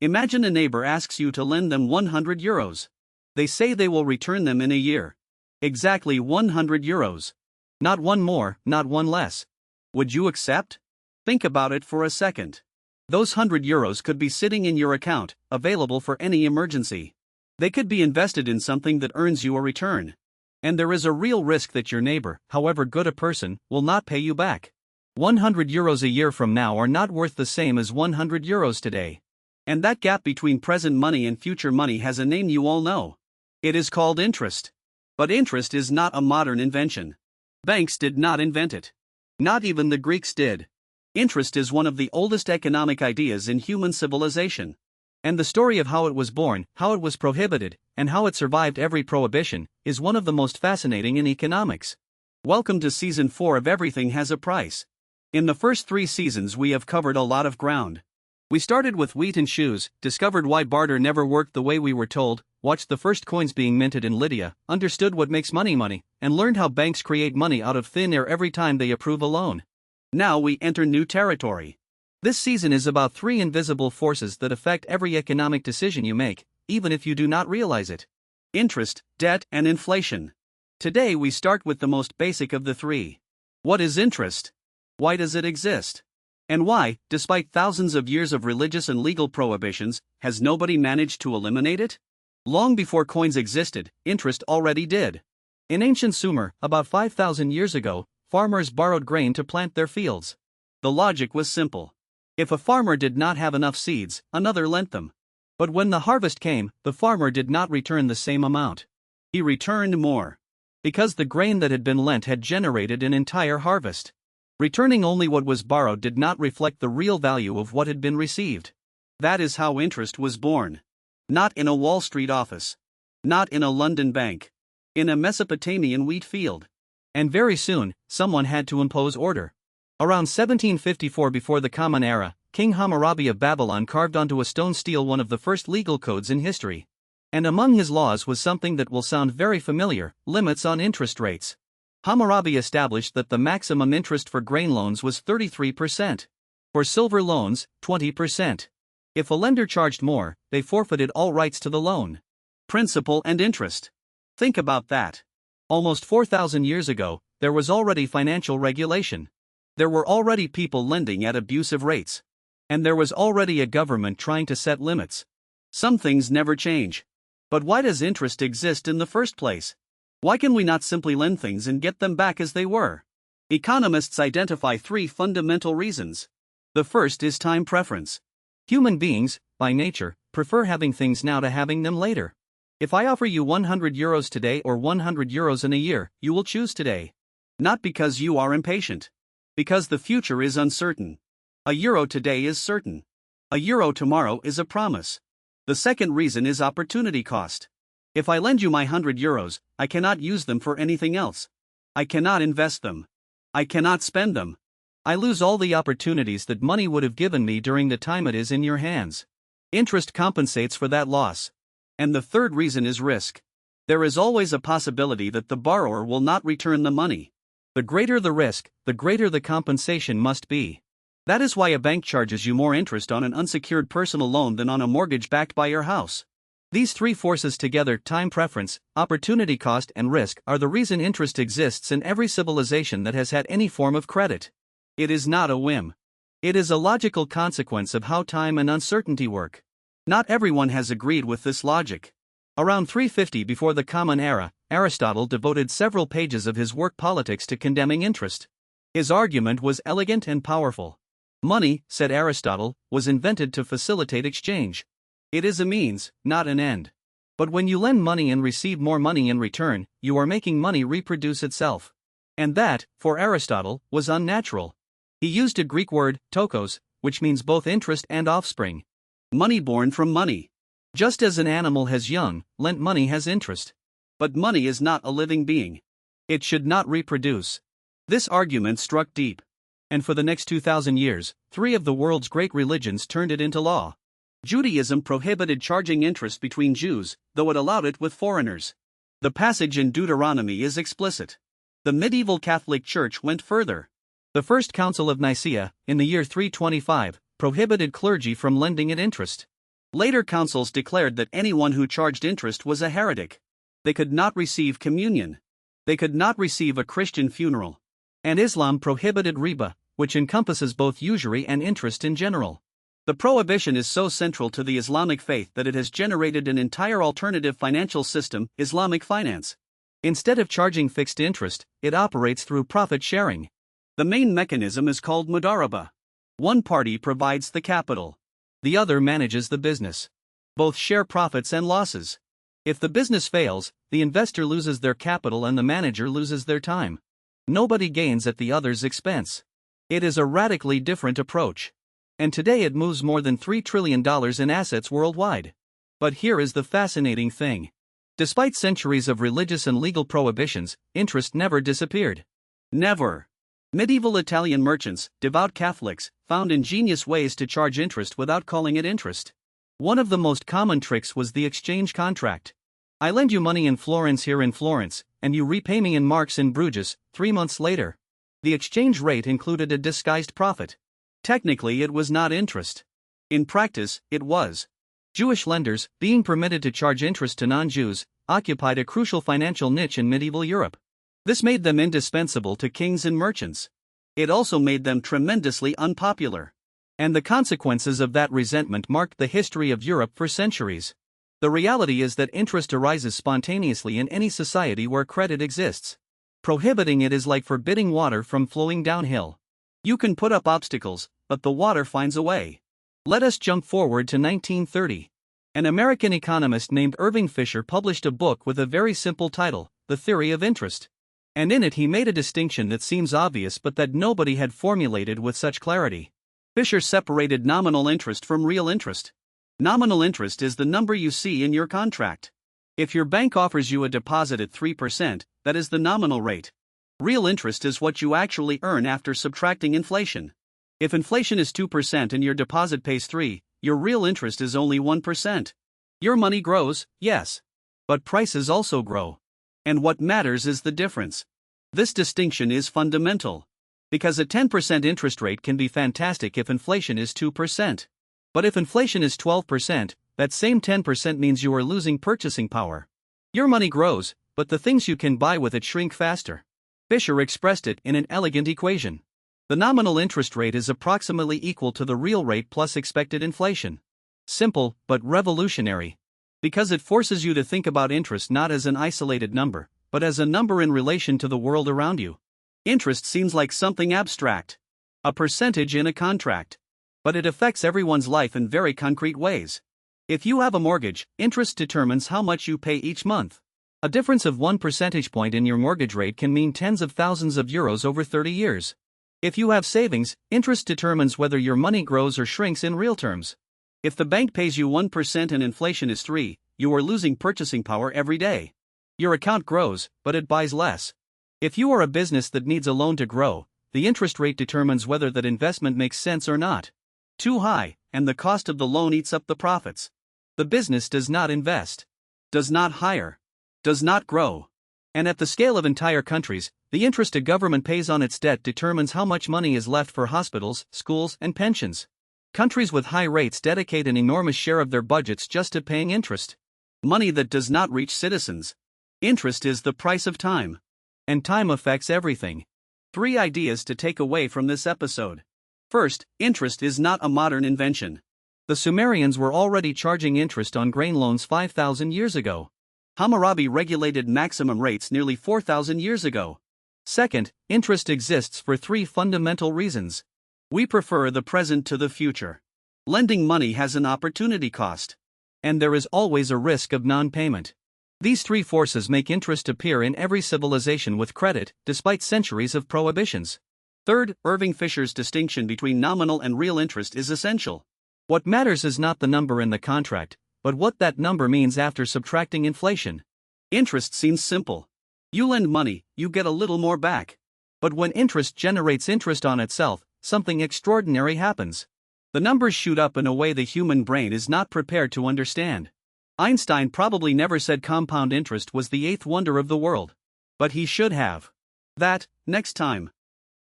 Imagine a neighbor asks you to lend them €100. They say they will return them in a year. Exactly €100. Not one more, not one less. Would you accept? Think about it for a second. Those €100 could be sitting in your account, available for any emergency. They could be invested in something that earns you a return. And there is a real risk that your neighbor, however good a person, will not pay you back. €100 a year from now are not worth the same as €100 today. And that gap between present money and future money has a name you all know. It is called interest. But interest is not a modern invention. Banks did not invent it. Not even the Greeks did. Interest is one of the oldest economic ideas in human civilization. And the story of how it was born, how it was prohibited, and how it survived every prohibition, is one of the most fascinating in economics. Welcome to Season 4 of Everything Has a Price. In the first 3 seasons we have covered a lot of ground. We started with wheat and shoes, discovered why barter never worked the way we were told, watched the first coins being minted in Lydia, understood what makes money, and learned how banks create money out of thin air every time they approve a loan. Now we enter new territory. This season is about 3 invisible forces that affect every economic decision you make, even if you do not realize it. Interest, debt, and inflation. Today we start with the most basic of the 3. What is interest? Why does it exist? And why, despite thousands of years of religious and legal prohibitions, has nobody managed to eliminate it? Long before coins existed, interest already did. In ancient Sumer, about 5,000 years ago, farmers borrowed grain to plant their fields. The logic was simple. If a farmer did not have enough seeds, another lent them. But when the harvest came, the farmer did not return the same amount. He returned more. Because the grain that had been lent had generated an entire harvest. Returning only what was borrowed did not reflect the real value of what had been received. That is how interest was born. Not in a Wall Street office. Not in a London bank. In a Mesopotamian wheat field. And very soon, someone had to impose order. Around 1754 before the Common Era, King Hammurabi of Babylon carved onto a stone stele one of the first legal codes in history. And among his laws was something that will sound very familiar: limits on interest rates. Hammurabi established that the maximum interest for grain loans was 33%. For silver loans, 20%. If a lender charged more, they forfeited all rights to the loan. Principal and interest. Think about that. Almost 4,000 years ago, there was already financial regulation. There were already people lending at abusive rates. And there was already a government trying to set limits. Some things never change. But why does interest exist in the first place? Why can we not simply lend things and get them back as they were? Economists identify 3 fundamental reasons. The first is time preference. Human beings, by nature, prefer having things now to having them later. If I offer you €100 today or €100 in a year, you will choose today. Not because you are impatient. Because the future is uncertain. A euro today is certain. A euro tomorrow is a promise. The second reason is opportunity cost. If I lend you my €100, I cannot use them for anything else. I cannot invest them. I cannot spend them. I lose all the opportunities that money would have given me during the time it is in your hands. Interest compensates for that loss. And the third reason is risk. There is always a possibility that the borrower will not return the money. The greater the risk, the greater the compensation must be. That is why a bank charges you more interest on an unsecured personal loan than on a mortgage backed by your house. These 3 forces together, time preference, opportunity cost, and risk, are the reason interest exists in every civilization that has had any form of credit. It is not a whim. It is a logical consequence of how time and uncertainty work. Not everyone has agreed with this logic. Around 350 before the Common Era, Aristotle devoted several pages of his work Politics to condemning interest. His argument was elegant and powerful. Money, said Aristotle, was invented to facilitate exchange. It is a means, not an end. But when you lend money and receive more money in return, you are making money reproduce itself. And that, for Aristotle, was unnatural. He used a Greek word, tokos, which means both interest and offspring. Money born from money. Just as an animal has young, lent money has interest. But money is not a living being. It should not reproduce. This argument struck deep. And for the next 2,000 years, 3 of the world's great religions turned it into law. Judaism prohibited charging interest between Jews, though it allowed it with foreigners. The passage in Deuteronomy is explicit. The medieval Catholic Church went further. The First Council of Nicaea, in the year 325, prohibited clergy from lending at interest. Later councils declared that anyone who charged interest was a heretic. They could not receive communion. They could not receive a Christian funeral. And Islam prohibited riba, which encompasses both usury and interest in general. The prohibition is so central to the Islamic faith that it has generated an entire alternative financial system, Islamic finance. Instead of charging fixed interest, it operates through profit sharing. The main mechanism is called mudaraba. One party provides the capital. The other manages the business. Both share profits and losses. If the business fails, the investor loses their capital and the manager loses their time. Nobody gains at the other's expense. It is a radically different approach. And today it moves more than $3 trillion in assets worldwide. But here is the fascinating thing. Despite centuries of religious and legal prohibitions, interest never disappeared. Never. Medieval Italian merchants, devout Catholics, found ingenious ways to charge interest without calling it interest. One of the most common tricks was the exchange contract. I lend you money in florins here in Florence, and you repay me in marks in Bruges, 3 months later. The exchange rate included a disguised profit. Technically, it was not interest. In practice, it was. Jewish lenders, being permitted to charge interest to non-Jews, occupied a crucial financial niche in medieval Europe. This made them indispensable to kings and merchants. It also made them tremendously unpopular. And the consequences of that resentment marked the history of Europe for centuries. The reality is that interest arises spontaneously in any society where credit exists. Prohibiting it is like forbidding water from flowing downhill. You can put up obstacles, but the water finds a way. Let us jump forward to 1930. An American economist named Irving Fisher published a book with a very simple title, The Theory of Interest. And in it he made a distinction that seems obvious but that nobody had formulated with such clarity. Fisher separated nominal interest from real interest. Nominal interest is the number you see in your contract. If your bank offers you a deposit at 3%, that is the nominal rate. Real interest is what you actually earn after subtracting inflation. If inflation is 2% and your deposit pays 3%, your real interest is only 1%. Your money grows, yes. But prices also grow. And what matters is the difference. This distinction is fundamental. Because a 10% interest rate can be fantastic if inflation is 2%. But if inflation is 12%, that same 10% means you are losing purchasing power. Your money grows, but the things you can buy with it shrink faster. Fisher expressed it in an elegant equation. The nominal interest rate is approximately equal to the real rate plus expected inflation. Simple, but revolutionary. Because it forces you to think about interest not as an isolated number, but as a number in relation to the world around you. Interest seems like something abstract. A percentage in a contract. But it affects everyone's life in very concrete ways. If you have a mortgage, interest determines how much you pay each month. A difference of 1 percentage point in your mortgage rate can mean tens of thousands of euros over 30 years. If you have savings, interest determines whether your money grows or shrinks in real terms. If the bank pays you 1% and inflation is 3%, you are losing purchasing power every day. Your account grows, but it buys less. If you are a business that needs a loan to grow, the interest rate determines whether that investment makes sense or not. Too high, and the cost of the loan eats up the profits. The business does not invest, does not hire, does not grow. And at the scale of entire countries, the interest a government pays on its debt determines how much money is left for hospitals, schools, and pensions. Countries with high rates dedicate an enormous share of their budgets just to paying interest. Money that does not reach citizens. Interest is the price of time. And time affects everything. 3 ideas to take away from this episode. First, interest is not a modern invention. The Sumerians were already charging interest on grain loans 5,000 years ago. Hammurabi regulated maximum rates nearly 4,000 years ago. Second, interest exists for 3 fundamental reasons. We prefer the present to the future. Lending money has an opportunity cost. And there is always a risk of non-payment. These 3 forces make interest appear in every civilization with credit, despite centuries of prohibitions. Third, Irving Fisher's distinction between nominal and real interest is essential. What matters is not the number in the contract, but what that number means after subtracting inflation. Interest seems simple. You lend money, you get a little more back. But when interest generates interest on itself, something extraordinary happens. The numbers shoot up in a way the human brain is not prepared to understand. Einstein probably never said compound interest was the 8th wonder of the world. But he should have. That, next time.